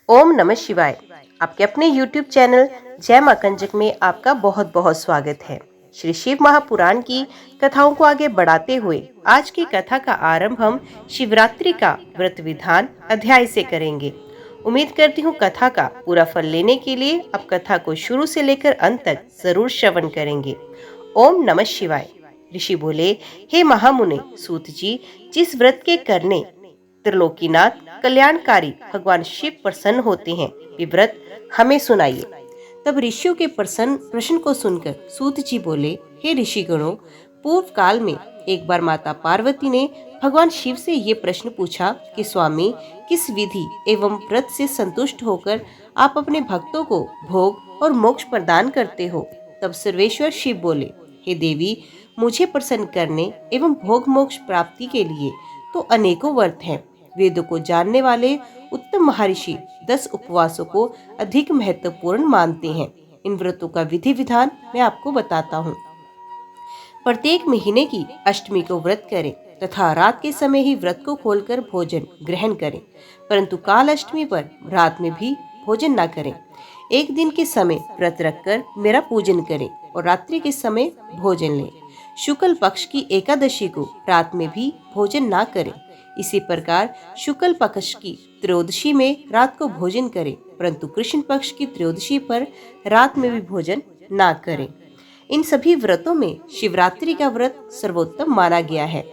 ओम नमः शिवाय। आपके अपने YouTube चैनल जय मां कंजक में आपका बहुत बहुत स्वागत है। श्री शिव महापुराण की कथाओं को आगे बढ़ाते हुए आज की कथा का आरंभ हम शिवरात्रि का व्रत विधान अध्याय से करेंगे। उम्मीद करती हूँ कथा का पूरा फल लेने के लिए आप कथा को शुरू से लेकर अंत तक जरूर श्रवण करेंगे। ओम नमः शिवाय। ऋषि बोले, हे महामुने सूत जी, जिस व्रत के करने त्रिलोकीनाथ कल्याणकारी भगवान शिव प्रसन्न होते हैं, वे व्रत हमें सुनाइए। तब ऋषियों के प्रश्न को सुनकर सूत जी बोले, हे ऋषिगणों, पूर्व काल में एक बार माता पार्वती ने भगवान शिव से ये प्रश्न पूछा कि स्वामी, किस विधि एवं व्रत से संतुष्ट होकर आप अपने भक्तों को भोग और मोक्ष प्रदान करते हो। तब सर्वेश्वर शिव बोले, हे देवी, मुझे प्रसन्न करने एवं भोग मोक्ष प्राप्ति के लिए तो अनेकों व्रत हैं। वेदों को जानने वाले उत्तम महर्षि 10 उपवासों को अधिक महत्वपूर्ण मानते हैं। इन व्रतों का विधि विधान मैं आपको बताता हूँ। प्रत्येक महीने की अष्टमी को व्रत करें तथा रात के समय ही व्रत को खोलकर भोजन ग्रहण करें, परंतु काल अष्टमी पर रात में भी भोजन न करें। एक दिन के समय व्रत रखकर मेरा पूजन करें और रात्रि के समय भोजन लें। शुक्ल पक्ष की एकादशी को रात में भी भोजन ना करें। इसी प्रकार शुक्ल पक्ष की त्रयोदशी में रात को भोजन करें, परंतु कृष्ण पक्ष की त्रयोदशी पर रात में भी भोजन ना करें। इन सभी व्रतों में शिवरात्रि का व्रत सर्वोत्तम माना गया है।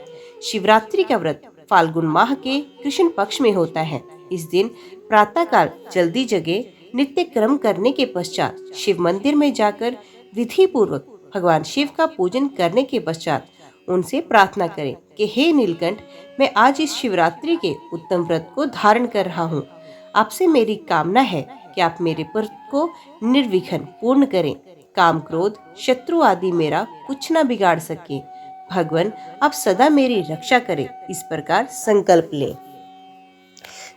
शिवरात्रि का व्रत फाल्गुन माह के कृष्ण पक्ष में होता है। इस दिन प्रातःकाल जल्दी जगे नित्य कर्म करने के पश्चात शिव मंदिर में जाकर विधि पूर्वक भगवान शिव का पूजन करने के पश्चात उनसे प्रार्थना करें कि हे नीलकंठ, मैं आज इस शिवरात्रि के उत्तम व्रत को धारण कर रहा हूँ। आपसे मेरी कामना है कि आप मेरे व्रत को निर्विघ्न पूर्ण करें। काम क्रोध शत्रु आदि मेरा कुछ न बिगाड़ सके। भगवान, आप सदा मेरी रक्षा करें। इस प्रकार संकल्प लें।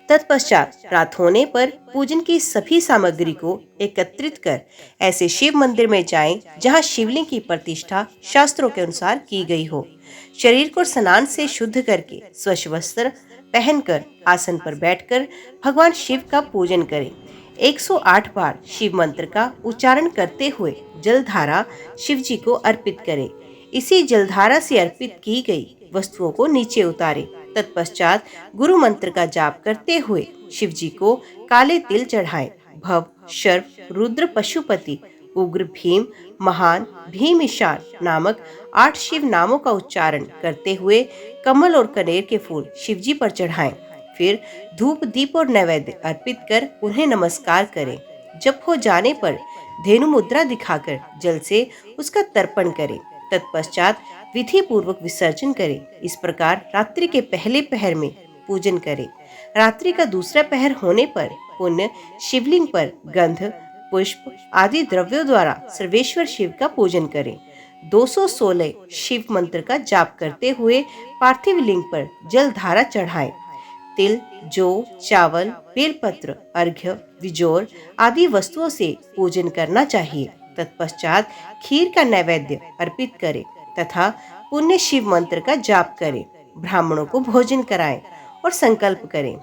तत्पश्चात रात होने पर पूजन की सभी सामग्री को एकत्रित कर ऐसे शिव मंदिर में जाएं जहां शिवलिंग की प्रतिष्ठा शास्त्रों के अनुसार की गई हो। शरीर को स्नान से शुद्ध करके स्वच्छ वस्त्र पहनकर आसन पर बैठकर भगवान शिव का पूजन करें। 108 बार शिव मंत्र का उच्चारण करते हुए जलधारा शिव जी को अर्पित करें। इसी जलधारा से अर्पित की गई वस्तुओं को नीचे उतारें। तत्पश्चात गुरु मंत्र का जाप करते हुए शिव जी को काले तिल चढ़ाएं। भव, शर्व, रुद्र, पशुपति, उग्र, भीम, महान, भीम ईशान नामक 8 शिव नामों का उच्चारण करते हुए कमल और कनेर के फूल शिव जी पर चढ़ाएं। फिर धूप, दीप और नैवेद्य अर्पित कर उन्हें नमस्कार करें। जब हो जाने पर धेनु मुद्रा दिखाकर जल से उसका तर्पण करें। तत्पश्चात विधि पूर्वक विसर्जन करें। इस प्रकार रात्रि के पहले पहर में पूजन करें। रात्रि का दूसरा पहर होने पर पुण्य शिवलिंग पर गंध, पुष्प आदि द्रव्यों द्वारा सर्वेश्वर शिव का पूजन करें। 216 शिव मंत्र का जाप करते हुए पार्थिव लिंग पर जल धारा चढ़ाएं। तिल, जौ, चावल, बेलपत्र, अर्घ्य, बिजोर आदि वस्तुओं से पूजन करना चाहिए। तत्पश्चात खीर का नैवेद्य अर्पित करें तथा पुण्य शिव मंत्र का जाप करें। ब्राह्मणों को भोजन कराएं और संकल्प करें।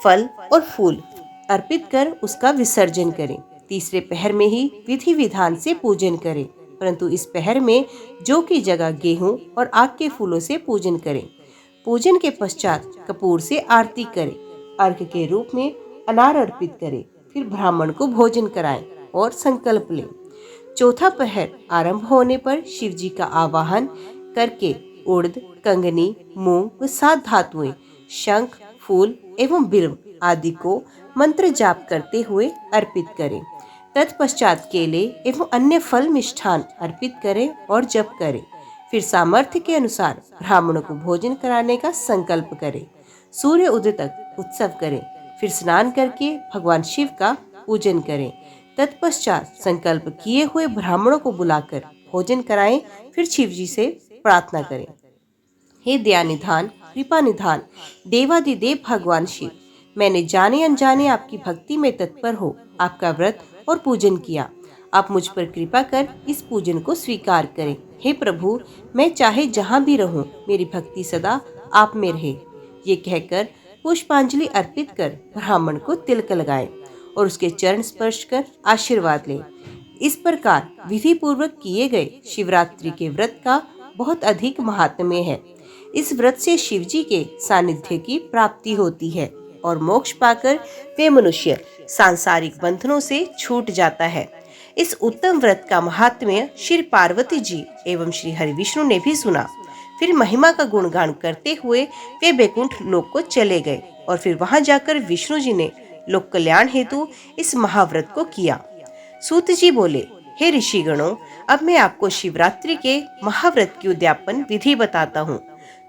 फल और फूल अर्पित कर उसका विसर्जन करें। तीसरे पहर में ही विधि विधान से पूजन करें, परंतु इस पहर में जौ की जगह गेहूं और आग के फूलों से पूजन करें। पूजन के पश्चात कपूर से आरती करें। अर्घ्य के रूप में अनार अर्पित करें। फिर ब्राह्मण को भोजन कराएं और संकल्प लें। चौथा पहर आरंभ होने पर शिव जी का आवाहन करके उड़द, कंगनी, मूंग व 7 धातुएं, शंख, फूल एवं बिल्व आदि को मंत्र जाप करते हुए अर्पित करें। तत्पश्चात केले एवं अन्य फल मिष्ठान अर्पित करें और जप करें। फिर सामर्थ्य के अनुसार ब्राह्मणों को भोजन कराने का संकल्प करें। सूर्य उदय तक उत्सव करें। फिर स्नान करके भगवान शिव का पूजन करें। तत्पश्चात संकल्प किए हुए ब्राह्मणों को बुलाकर भोजन कराएं। फिर शिव जी से प्रार्थना करें, हे दयानिधान, कृपा निधान, देवादिदेव भगवान शिव, मैंने जाने अनजाने आपकी भक्ति में तत्पर हो आपका व्रत और पूजन किया। आप मुझ पर कृपा कर इस पूजन को स्वीकार करें। हे प्रभु, मैं चाहे जहाँ भी रहूं, मेरी भक्ति सदा आप में रहे। ये कहकर पुष्पांजलि अर्पित कर ब्राह्मण को तिलक लगाएं और उसके चरण स्पर्श कर आशीर्वाद लें। इस प्रकार विधि पूर्वक किए गए शिवरात्रि के व्रत का बहुत अधिक महात्म्य है। इस व्रत से शिव जी के सानिध्य की प्राप्ति होती है और मोक्ष पाकर वे मनुष्य सांसारिक बंधनों से छूट जाता है। इस उत्तम व्रत का महात्म्य श्री पार्वती जी एवं श्री हरि विष्णु ने भी सुना। फिर महिमा का गुणगान करते हुए वे बैकुंठ लोक को चले गए और फिर वहां जाकर विष्णु जी ने लोक कल्याण हेतु इस महाव्रत को किया। सूत जी बोले, हे ऋषिगणों, अब मैं आपको शिवरात्रि के महाव्रत की उद्यापन विधि बताता हूँ।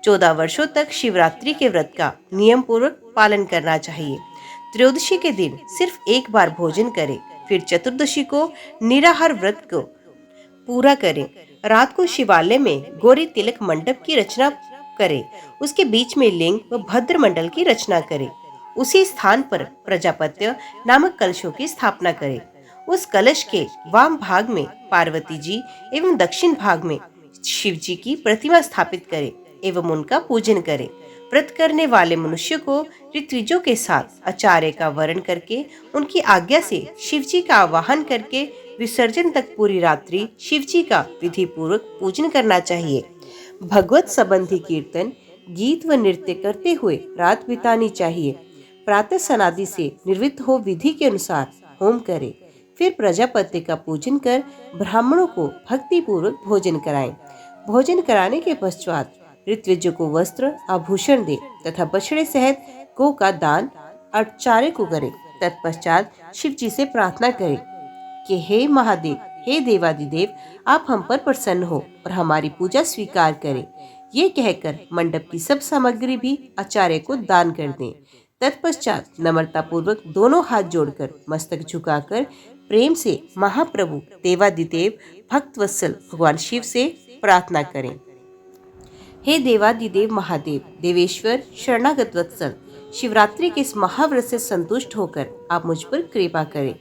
14 वर्षों तक शिवरात्रि के व्रत का नियम पूर्वक पालन करना चाहिए। त्रयोदशी के दिन सिर्फ एक बार भोजन करें, फिर चतुर्दशी को निराहार व्रत को पूरा करें। रात को शिवालय में गौरी तिलक मंडप की रचना करें, उसके बीच में लिंग व भद्र मंडल की रचना करें। उसी स्थान पर प्रजापत्य नामक कलशों की स्थापना करें। उस कलश के वाम भाग में पार्वती जी एवं दक्षिण भाग में शिव जी की प्रतिमा स्थापित करें एवं उनका पूजन करें। व्रत करने वाले मनुष्य को ऋत्विजों के साथ आचार्य का वर्ण करके उनकी आज्ञा से शिव जी का आवाहन करके विसर्जन तक पूरी रात्रि शिव जी का विधि पूर्वक पूजन करना चाहिए। भगवत संबंधी कीर्तन, गीत व नृत्य करते हुए रात बितानी चाहिए। प्रातः सनादि से निर्वृत्त हो विधि के अनुसार होम करें। फिर प्रजापति का पूजन कर ब्राह्मणों को भक्ति पूर्वक भोजन कराएं। भोजन कराने के पश्चात ऋत्विजों को वस्त्र आभूषण दे तथा बछड़े सहित गौ का दान आचार्य को करें। तत्पश्चात शिव जी से प्रार्थना करें कि हे महादेव, हे देवादिदेव, आप हम पर प्रसन्न हो और हमारी पूजा स्वीकार करें। ये कहकर मंडप की सब सामग्री भी आचार्य को दान कर दें। तत्पश्चात नम्रता पूर्वक दोनों हाथ जोड़कर मस्तक झुकाकर प्रेम से महाप्रभु देवादिदेव भक्तवत्सल भगवान शिव से प्रार्थना करें। हे देवादिदेव महादेव, देवेश्वर शरणागत वत्सल, शिवरात्रि के इस महाव्रत से संतुष्ट होकर आप मुझ पर कृपा करें।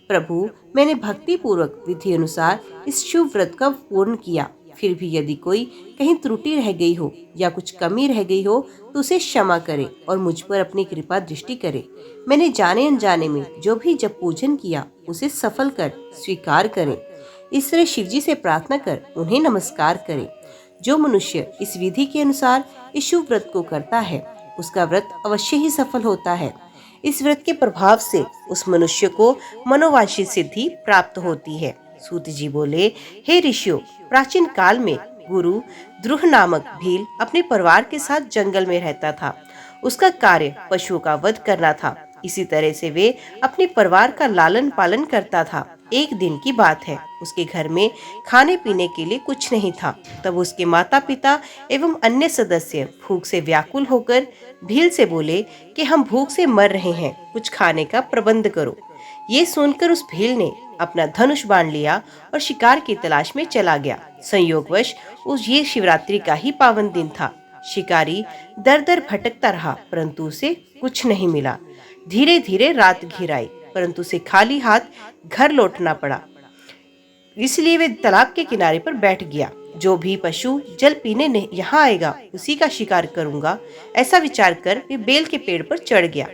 प्रभु, मैंने भक्ति पूर्वक विधि अनुसार इस शुभ व्रत का पूर्ण किया। फिर भी यदि कोई कहीं त्रुटि रह गई हो या कुछ कमी रह गई हो तो उसे क्षमा करे और मुझ पर अपनी कृपा दृष्टि करे। मैंने जाने अनजाने में जो भी जब पूजन किया उसे सफल कर स्वीकार करें। इस तरह शिवजी से प्रार्थना कर उन्हें नमस्कार करें। जो मनुष्य इस विधि के अनुसार इस शुभ व्रत को करता है उसका व्रत अवश्य ही सफल होता है। इस व्रत के प्रभाव से उस मनुष्य को मनोवांछित सिद्धि प्राप्त होती है। सूत जी बोले, हे ऋषियों, प्राचीन काल में गुरु द्रुह नामक भील अपने परिवार के साथ जंगल में रहता था। उसका कार्य पशुओं का वध करना था। इसी तरह से वे अपने परिवार का लालन पालन करता था। एक दिन की बात है, उसके घर में खाने पीने के लिए कुछ नहीं था। तब उसके माता पिता एवं अन्य सदस्य भूख से व्याकुल होकर भील से बोले कि हम भूख से मर रहे हैं, कुछ खाने का प्रबंध करो। ये सुनकर उस भील ने अपना धनुष बाण लिया और शिकार की तलाश में चला गया। संयोगवश उस ये शिवरात्रि का ही पावन दिन था। शिकारी दर दर भटकता रहा परंतु उसे कुछ नहीं मिला। धीरे धीरे रात घिर आई परंतु उसे खाली हाथ घर लौटना पड़ा। इसलिए वे तालाब के किनारे पर बैठ गया। जो भी पशु जल पीने यहाँ आएगा उसी का शिकार करूंगा, ऐसा विचार कर वे बेल के पेड़ पर चढ़ गया।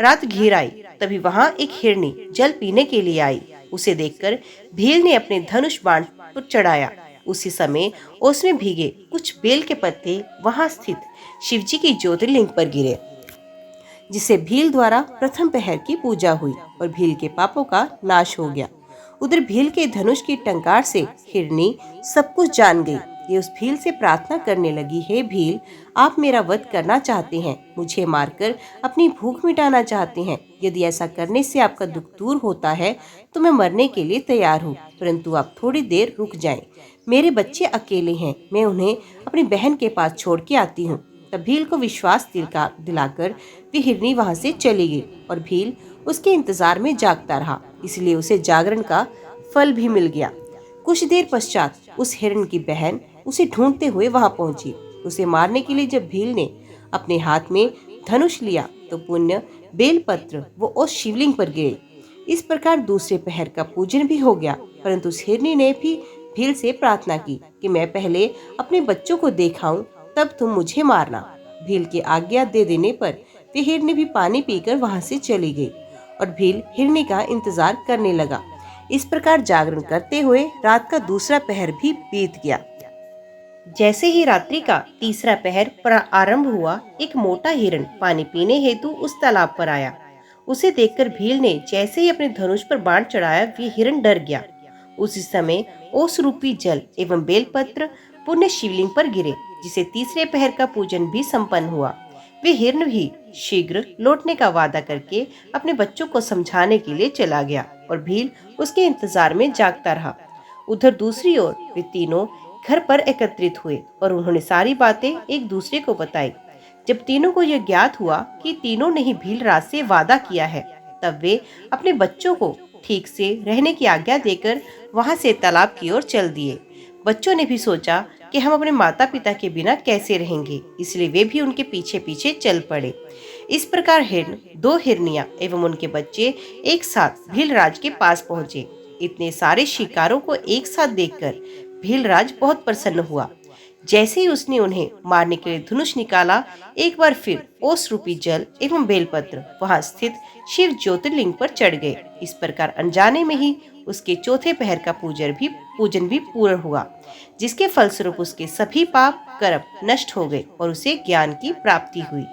रात घिर आई, तभी वहां एक हिरनी जल पीने के लिए आई। उसे देखकर भील ने अपने धनुष बाण पर चढ़ाया। उसी समय उसमें भीगे कुछ बेल के पत्ते वहां स्थित शिवजी की ज्योतिर्लिंग पर गिरे, जिसे भील द्वारा प्रथम पहर की पूजा हुई और भील के पापों का नाश हो गया। उधर भील के धनुष की टंकार से हिरनी सब कुछ जान गई। ये उस भील से प्रार्थना करने लगी, हे भील, आप मेरा वध करना चाहते हैं, मुझे मारकर अपनी भूख मिटाना चाहते हैं। यदि ऐसा करने से आपका दुख दूर होता है तो मैं मरने के लिए तैयार हूँ, परंतु आप थोड़ी देर रुक जाएं। मेरे बच्चे अकेले हैं, मैं उन्हें अपनी बहन के पास छोड़ के आती हूँ। तब भील को विश्वास दिलाकर वे हिरनी वहां से चली गई और भील उसके इंतजार में जागता रहा, इसलिए उसे जागरण का फल भी मिल गया। कुछ देर पश्चात उस हिरण की बहन उसे ढूंढते हुए वहां पहुंची। उसे मारने के लिए जब भील ने अपने हाथ में धनुष लिया तो पुण्य बेलपत्र वो उस शिवलिंग पर गिरे। इस प्रकार दूसरे पहर का पूजन भी हो गया, परंतु उस हिरनी ने भी भील से प्रार्थना की कि मैं पहले अपने बच्चों को देखाऊं, तब तुम मुझे मारना। भील की आज्ञा दे देने पर वे हिरनी भी पानी पीकर वहां से चली गई और भील हिरनी का इंतजार करने लगा। इस प्रकार जागरण करते हुए रात का दूसरा पहर भी बीत गया। जैसे ही रात्रि का तीसरा पहर आरंभ हुआ, एक मोटा हिरण पानी पीने हेतु उस तालाब पर आया। उसे देखकर भील ने जैसे ही अपने धनुष पर बाण चढ़ाया, वे हिरण डर गया। उसी समय ओस रूपी जल एवं बेलपत्र पुण्य शिवलिंग पर गिरे, जिसे तीसरे पहर का पूजन भी संपन्न हुआ। वे हिरण भी शीघ्र लौटने का वादा करके अपने बच्चों को समझाने के लिए चला गया और भील उसके इंतजार में जागता रहा। उधर दूसरी ओर वे तीनों घर पर एकत्रित हुए और उन्होंने सारी बातें एक दूसरे को बताई। जब तीनों को यह ज्ञात हुआ कि तीनों ने ही भील राज से वादा किया है, तब वे अपने बच्चों को ठीक से रहने की आज्ञा देकर वहां से तालाब की ओर चल दिए। बच्चों ने भी सोचा कि हम अपने माता पिता के बिना कैसे रहेंगे, इसलिए वे भी उनके पीछे पीछे चल पड़े। इस प्रकार हिरण, दो हिरनियां एवं उनके बच्चे एक साथ भीलराज के पास पहुंचे। इतने सारे शिकारों को एक साथ देखकर भीलराज बहुत प्रसन्न हुआ। जैसे ही उसने उन्हें मारने के लिए धनुष निकाला, एक बार फिर ओस रूपी जल एवं बेलपत्र वहां स्थित शिव ज्योतिर्लिंग पर चढ़ गए। इस प्रकार अनजाने में ही उसके चौथे पहर का पूजन भी पूर्ण हुआ, जिसके फलस्वरूप उसके सभी पाप कर्म नष्ट हो गए और उसे ज्ञान की प्राप्ति हुई।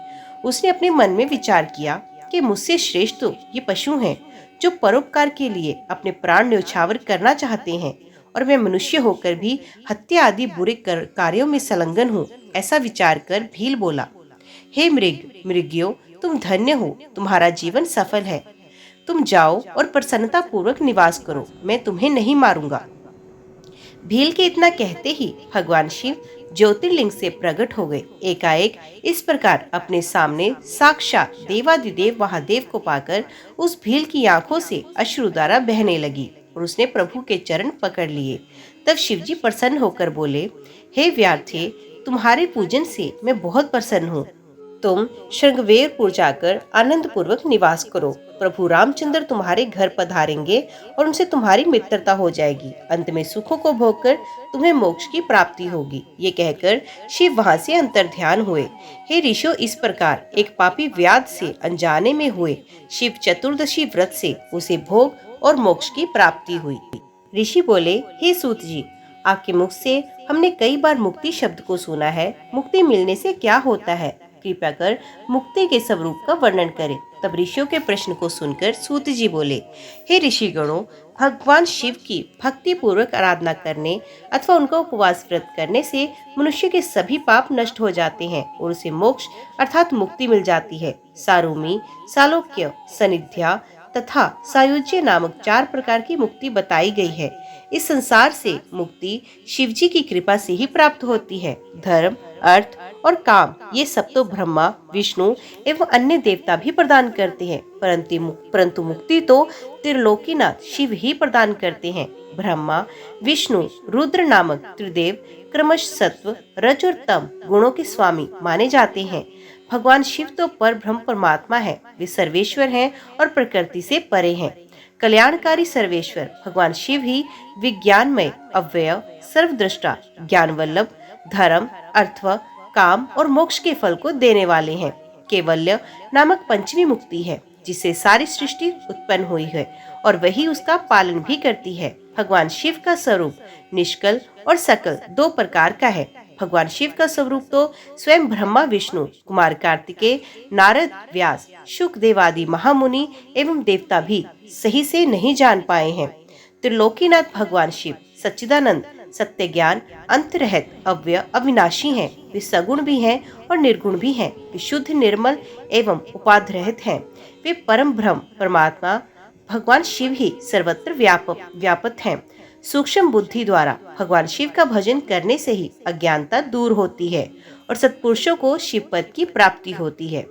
उसने अपने मन में विचार किया कि मुझसे श्रेष्ठ तो ये पशु हैं, जो परोपकार के लिए अपने प्राण न्यौछावर करना चाहते हैं, और मैं मनुष्य होकर भी हत्या आदि बुरे कार्यों में संलग्न हूँ। ऐसा विचार कर भील बोला, हे मृग्यो, तुम धन्य हो, तुम्हारा जीवन सफल है। तुम जाओ और प्रसन्नता पूर्वक निवास करो, मैं तुम्हें नहीं मारूंगा। भील के इतना कहते ही भगवान शिव ज्योतिर्लिंग से प्रकट हो गए। एकाएक इस प्रकार अपने सामने साक्षात देवादिदेव महादेव को पाकर उस भील की आंखों से अश्रुधारा बहने लगी और उसने प्रभु के चरण पकड़ लिए। तब शिवजी प्रसन्न होकर बोले, हे व्यार्थे, तुम्हारे पूजन से मैं बहुत प्रसन्न हूँ। तुम श्रृंगवेरपुर जाकर आनंद पूर्वक निवास करो। प्रभु रामचंद्र तुम्हारे घर पधारेंगे और उनसे तुम्हारी मित्रता हो जाएगी। अंत में सुखों को भोगकर तुम्हें मोक्ष की प्राप्ति होगी। ये कहकर शिव वहां से अंतर्ध्यान हुए। हे ऋषियों, इस प्रकार एक पापी व्याध से अनजाने में हुए शिव चतुर्दशी व्रत से उसे भोग और मोक्ष की प्राप्ति हुई। ऋषि बोले, हे सूत जी, आपके मुख से हमने कई बार मुक्ति शब्द को सुना है। मुक्ति मिलने से क्या होता है? कृपया कर मुक्ति के स्वरूप का वर्णन करें। तब ऋषियों के प्रश्न को सुनकर सूत जी बोले, हे ऋषिगणों, भगवान शिव की भक्ति पूर्वक आराधना करने अथवा उनका उपवास व्रत करने से मनुष्य के सभी पाप नष्ट हो जाते हैं और उसे मोक्ष अर्थात मुक्ति मिल जाती है। सारूमी, सालोक्य, सनिध्या तथा सायुज्य नामक 4 प्रकार की मुक्ति बताई गई है। इस संसार से मुक्ति शिवजी की कृपा से ही प्राप्त होती है। धर्म, अर्थ और काम ये सब तो ब्रह्मा, विष्णु एवं अन्य देवता भी प्रदान करते हैं, परंतु मुक्ति तो त्रिलोकीनाथ शिव ही प्रदान करते हैं। ब्रह्मा, विष्णु, रुद्र नामक त्रिदेव क्रमश सत्व, रज और तम गुणों के स्वामी माने जाते हैं। भगवान शिव तो पर ब्रह्म परमात्मा है, वे सर्वेश्वर हैं और प्रकृति से परे हैं। कल्याणकारी सर्वेश्वर भगवान शिव ही विज्ञानमय, अव्यय, सर्वद्रष्टा, ज्ञान वल्लभ, धर्म, अर्थ, काम और मोक्ष के फल को देने वाले हैं। केवल्य नामक पंचमी मुक्ति है, जिससे सारी सृष्टि उत्पन्न हुई है और वही उसका पालन भी करती है। भगवान शिव का स्वरूप निष्कल और सकल 2 प्रकार का है। भगवान शिव का स्वरूप तो स्वयं ब्रह्मा, विष्णु, कुमार कार्तिकेय, नारद, व्यास, शुकदेव आदि महामुनि एवं देवता भी सही से नहीं जान पाए हैं। त्रिलोकीनाथ भगवान शिव सच्चिदानंद, सत्य ज्ञान, अंतरहित, अव्यय, अविनाशी हैं। वे सगुण भी हैं और निर्गुण भी हैं। वे शुद्ध, निर्मल एवं उपाधिरहित हैं। वे परम ब्रह्म परमात्मा भगवान शिव ही सर्वत्र व्यापक हैं। सूक्ष्म बुद्धि द्वारा भगवान शिव का भजन करने से ही अज्ञानता दूर होती है और सत्पुरुषों को शिव पद की प्राप्ति होती है।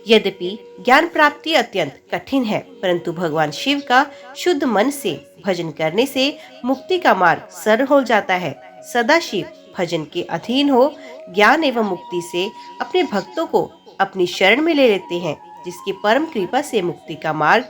यद्यपि ज्ञान प्राप्ति अत्यंत कठिन है, परंतु भगवान शिव का शुद्ध मन से भजन करने से मुक्ति का मार्ग सरल हो जाता है। सदा शिव भजन के अधीन हो ज्ञान एवं मुक्ति से अपने भक्तों को अपनी शरण में ले लेते हैं, जिसकी परम कृपा से मुक्ति का मार्ग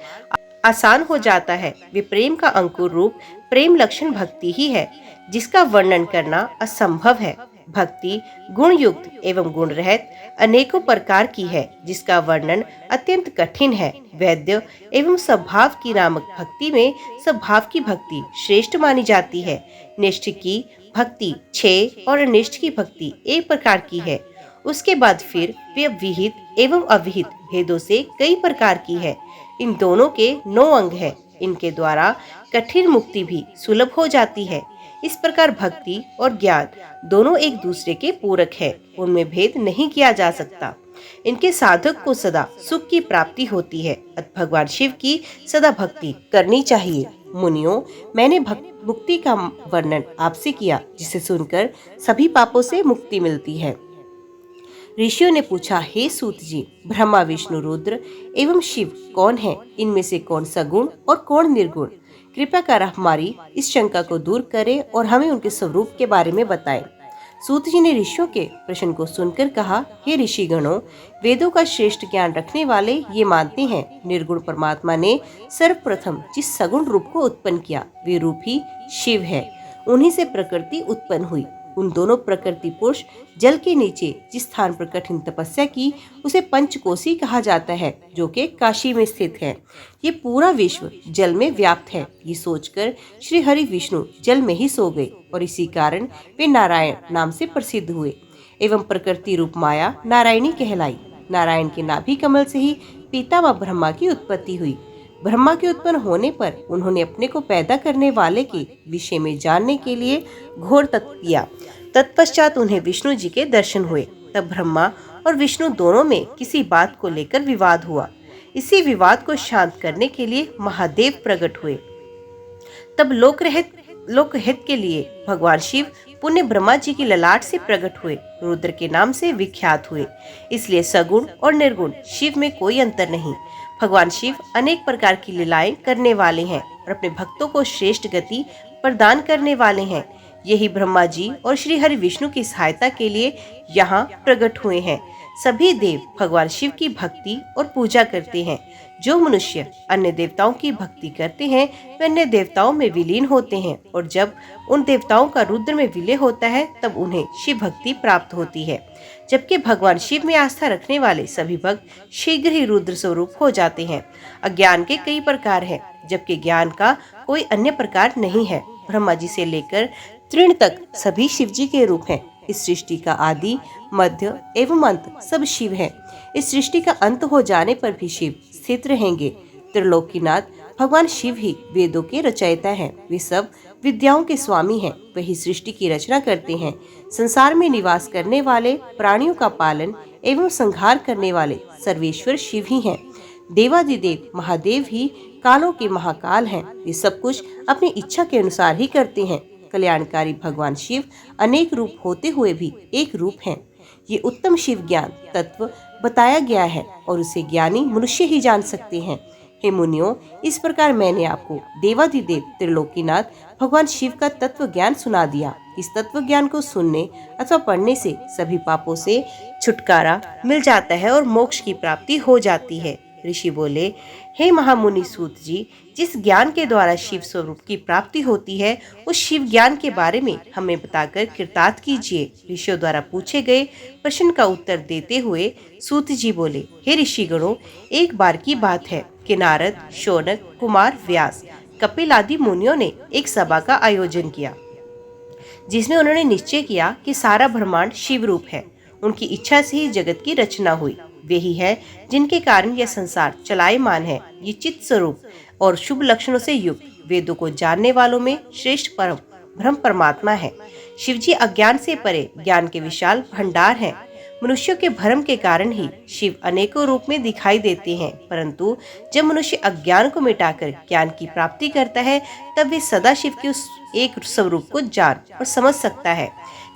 आसान हो जाता है। वे प्रेम का अंकुर रूप प्रेम लक्षण भक्ति ही है, जिसका वर्णन करना असंभव है। भक्ति गुण युक्त एवं गुण रहित अनेकों प्रकार की है, जिसका वर्णन अत्यंत कठिन है। वैद्य एवं स्वभाव की नामक भक्ति में स्वभाव की भक्ति श्रेष्ठ मानी जाती है। निष्ठ की भक्ति 6 और अनिष्ठ की भक्ति 1 प्रकार की है। उसके बाद फिर विहित एवं अविहित भेदों से कई प्रकार की है। इन दोनों के 9 अंग है। इनके द्वारा कठिन मुक्ति भी सुलभ हो जाती है। इस प्रकार भक्ति और ज्ञान दोनों एक दूसरे के पूरक है, उनमें भेद नहीं किया जा सकता। इनके साधक को सदा सुख की प्राप्ति होती है। अतः भगवान शिव की सदा भक्ति करनी चाहिए। मुनियों, मैंने मुक्ति का वर्णन आपसे किया, जिसे सुनकर सभी पापों से मुक्ति मिलती है। ऋषियों ने पूछा, हे सूत जी, ब्रह्मा विष्णु रुद्र एवं शिव कौन है? इनमें से कौन सगुण और कौन निर्गुण? कृपया कर हमारी इस शंका को दूर करें और हमें उनके स्वरूप के बारे में बताएं। सूत जी ने ऋषियों के प्रश्न को सुनकर कहा, हे ऋषिगणों, वेदों का श्रेष्ठ ज्ञान रखने वाले ये मानते हैं, निर्गुण परमात्मा ने सर्वप्रथम जिस सगुण रूप को उत्पन्न किया, वे रूप ही शिव है। उन्हीं से प्रकृति उत्पन्न हुई। उन दोनों प्रकृति पुरुष जल के नीचे जिस स्थान पर कठिन तपस्या की, उसे पंचकोशी कहा जाता है, जो कि काशी में स्थित है। ये पूरा विश्व जल में व्याप्त है। ये सोचकर श्री हरि विष्णु जल में ही सो गए और इसी कारण वे नारायण नाम से प्रसिद्ध हुए एवं प्रकृति रूप माया नारायणी कहलाई। नारायण के नाभि कमल से ही पितामह ब्रह्मा की उत्पत्ति हुई। ब्रह्मा के उत्पन्न होने पर उन्होंने अपने को पैदा करने वाले के विषय में जानने के लिए घोर तप किया। तत्पश्चात उन्हें विष्णु जी के दर्शन हुए। तब ब्रह्मा और विष्णु दोनों में किसी बात को लेकर विवाद हुआ। इसी विवाद को शांत करने के लिए महादेव प्रकट हुए। तब लोकहित के लिए भगवान शिव पुण्य ब्रह्मा जी की ललाट से प्रकट हुए, रुद्र के नाम से विख्यात हुए। इसलिए सगुण और निर्गुण शिव में कोई अंतर नहीं। भगवान शिव अनेक प्रकार की लीलाएं करने वाले हैं और अपने भक्तों को श्रेष्ठ गति प्रदान करने वाले हैं। यही ब्रह्मा जी और श्री हरि विष्णु की सहायता के लिए यहाँ प्रकट हुए हैं। सभी देव भगवान शिव की भक्ति और पूजा करते हैं। जो मनुष्य अन्य देवताओं की भक्ति करते हैं, वे अन्य देवताओं में विलीन होते हैं और जब उन देवताओं का रुद्र में विलय होता है, तब उन्हें शिव भक्ति प्राप्त होती है। जबकि भगवान शिव में आस्था रखने वाले सभी भक्त शीघ्र ही रुद्र स्वरूप हो जाते हैं। अज्ञान के कई प्रकार हैं, जबकि ज्ञान का कोई अन्य प्रकार नहीं है। ब्रह्मा जी से लेकर तृण तक सभी शिव जी के रूप हैं। इस सृष्टि का आदि, मध्य एवं अंत सब शिव है। इस सृष्टि का अंत हो जाने पर भी शिव स्थित रहेंगे। त्रिलोकीनाथ भगवान शिव ही वेदों के रचयिता हैं। वे सब विद्याओं के स्वामी हैं। वही सृष्टि की रचना करते हैं। संसार में निवास करने वाले प्राणियों का पालन एवं संहार करने वाले सर्वेश्वर शिव ही हैं। देवादिदेव महादेव ही कालों के महाकाल हैं। ये सब कुछ अपनी इच्छा के अनुसार ही करते हैं। कल्याणकारी भगवान शिव अनेक रूप होते हुए भी एक रूप हैं। ये उत्तम शिव ज्ञान तत्व बताया गया है और उसे ज्ञानी मनुष्य ही जान सकते हैं। हे मुनियों, इस प्रकार मैंने आपको देवादिदेव त्रिलोकीनाथ भगवान शिव का तत्व ज्ञान सुना दिया। इस तत्व ज्ञान को सुनने अथवा पढ़ने से सभी पापों से छुटकारा मिल जाता है और मोक्ष की प्राप्ति हो जाती है। ऋषि बोले, हे महामुनि सूत जी, जिस ज्ञान के द्वारा शिव स्वरूप की प्राप्ति होती है, उस शिव ज्ञान के बारे में हमें बताकर कृतार्थ कीजिए। ऋषियों द्वारा पूछे गए प्रश्न का उत्तर देते हुए सूत जी बोले, हे ऋषिगणों, एक बार की बात है कि नारद, शौनक, कुमार, व्यास, कपिल आदि मुनियों ने एक सभा का आयोजन किया, जिसमें उन्होंने निश्चय किया कि सारा ब्रह्मांड शिव रूप है। उनकी इच्छा से ही जगत की रचना हुई। वे ही है जिनके कारण यह संसार चलायमान है। ये चित्त स्वरूप और शुभ लक्षणों से युक्त वेदों को जानने वालों में श्रेष्ठ परम ब्रह्म परमात्मा है। शिवजी अज्ञान से परे ज्ञान के विशाल भंडार हैं। मनुष्यों के भ्रम के कारण ही शिव अनेकों रूप में दिखाई देते हैं, परंतु जब मनुष्य अज्ञान को मिटाकर ज्ञान की प्राप्ति करता है, तब वे सदा शिव के उस एक स्वरूप को जान और समझ सकता है।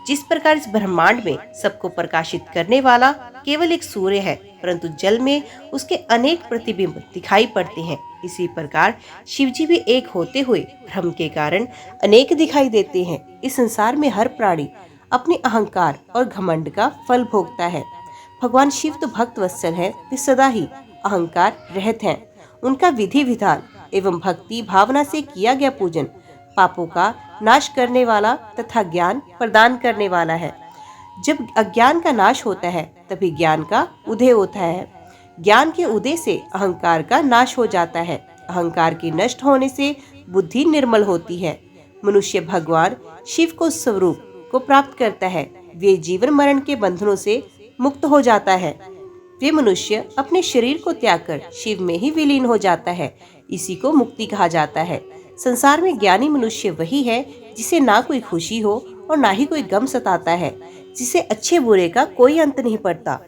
जिस प्रकार इस ब्रह्मांड में सबको प्रकाशित करने वाला केवल एक सूर्य है, परंतु जल में उसके अनेक प्रतिबिंब दिखाई पड़ते हैं, इसी प्रकार शिवजी भी एक होते हुए भ्रम के कारण अनेक दिखाई देते हैं। इस संसार में हर प्राणी अपने अहंकार और घमंड का फल भोगता है। भगवान शिव तो भक्त वत्सल है, वे सदा ही अहंकार रहित हैं। उनका विधि विधान एवं भक्ति भावना से किया गया पूजन पापों का नाश करने वाला तथा ज्ञान प्रदान करने वाला है। जब अज्ञान का नाश होता है तभी ज्ञान का उदय होता है। ज्ञान के उदय से अहंकार का नाश हो जाता है। अहंकार के नष्ट होने से बुद्धि निर्मल होती है। मनुष्य भगवान शिव को स्वरूप को प्राप्त करता है। वे जीवन मरण के बंधनों से मुक्त हो जाता है। वे मनुष्य अपने शरीर को त्याग कर शिव में ही विलीन हो जाता है। इसी को मुक्ति कहा जाता है। संसार में ज्ञानी मनुष्य वही है जिसे ना कोई खुशी हो और ना ही कोई गम सताता है, जिसे अच्छे बुरे का कोई अंत नहीं पड़ता।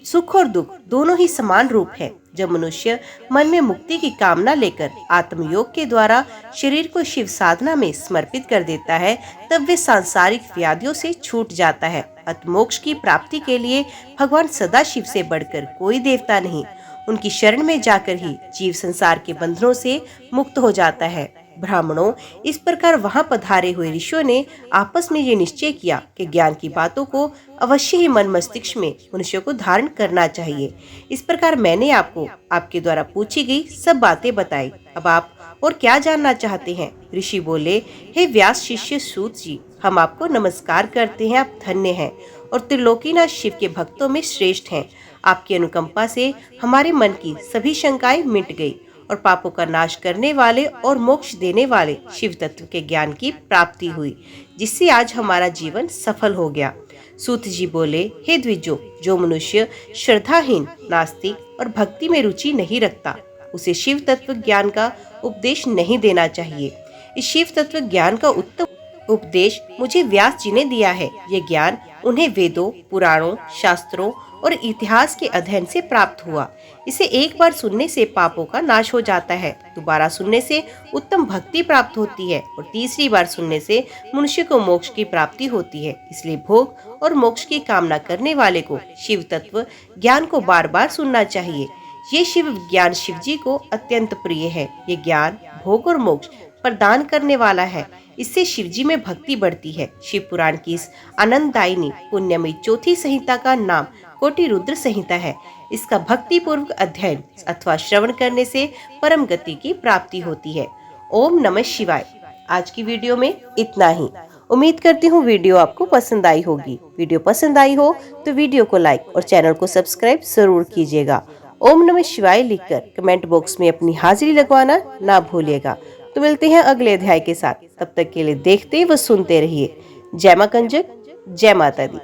सुख और दुख दोनों ही समान रूप है। जब मनुष्य मन में मुक्ति की कामना लेकर आत्मयोग के द्वारा शरीर को शिव साधना में समर्पित कर देता है, तब वे सांसारिक व्याधियों से छूट जाता है। मोक्ष की प्राप्ति के लिए भगवान सदा शिव से बढ़कर कोई देवता नहीं। उनकी शरण में जाकर ही जीव संसार के बंधनों से मुक्त हो जाता है। ब्राह्मणों, इस प्रकार वहां पधारे हुए ऋषियों ने आपस में ये निश्चय किया कि ज्ञान की बातों को अवश्य ही मन मस्तिष्क में मनुष्य को धारण करना चाहिए। इस प्रकार मैंने आपको आपके द्वारा पूछी गई सब बातें बताई। अब आप और क्या जानना चाहते हैं? ऋषि बोले, हे व्यास शिष्य सूत जी, हम आपको नमस्कार करते हैं। आप धन्य हैं और त्रिलोकीनाथ शिव के भक्तों में श्रेष्ठ हैं। आपकी अनुकंपा से हमारे मन की सभी शंकाएं मिट गई और पापों का नाश करने वाले और मोक्ष देने वाले शिव तत्व के ज्ञान की प्राप्ति हुई, जिससे आज हमारा जीवन सफल हो गया। सूत जी बोले, हे द्विजो, जो मनुष्य श्रद्धाहीन, नास्तिक और भक्ति में रुचि नहीं रखता, उसे शिव तत्व ज्ञान का उपदेश नहीं देना चाहिए। इस शिव तत्व ज्ञान का उत्तम उपदेश मुझे व्यास जी ने दिया है। ये ज्ञान उन्हें वेदों, पुराणों, शास्त्रों और इतिहास के अध्ययन से प्राप्त हुआ। इसे एक बार सुनने से पापों का नाश हो जाता है, दोबारा सुनने से उत्तम भक्ति प्राप्त होती है और तीसरी बार सुनने से मनुष्य को मोक्ष की प्राप्ति होती है। इसलिए भोग और मोक्ष की कामना करने वाले को शिव तत्व ज्ञान को बार बार सुनना चाहिए। ये शिव ज्ञान शिव जी को अत्यंत प्रिय है। ये ज्ञान भोग और मोक्ष प्रदान करने वाला है। इससे शिव जी में भक्ति बढ़ती है। शिव पुराण की इस आनंददायिनी पुण्यमयी चौथी संहिता का नाम कोटि रुद्र संहिता है। इसका भक्ति पूर्वक अध्ययन अथवा श्रवण करने से परम गति की प्राप्ति होती है। ओम नमः शिवाय। आज की वीडियो में इतना ही। उम्मीद करती हूँ वीडियो आपको पसंद आई होगी। वीडियो पसंद आई हो तो वीडियो को लाइक और चैनल को सब्सक्राइब जरूर कीजिएगा। ओम नमः शिवाय लिखकर कमेंट बॉक्स में अपनी हाजिरी लगवाना ना भूलिएगा। तो मिलते हैं अगले अध्याय के साथ। तब तक के लिए देखते व सुनते रहिए। जय मां कंजक, जय माता दी।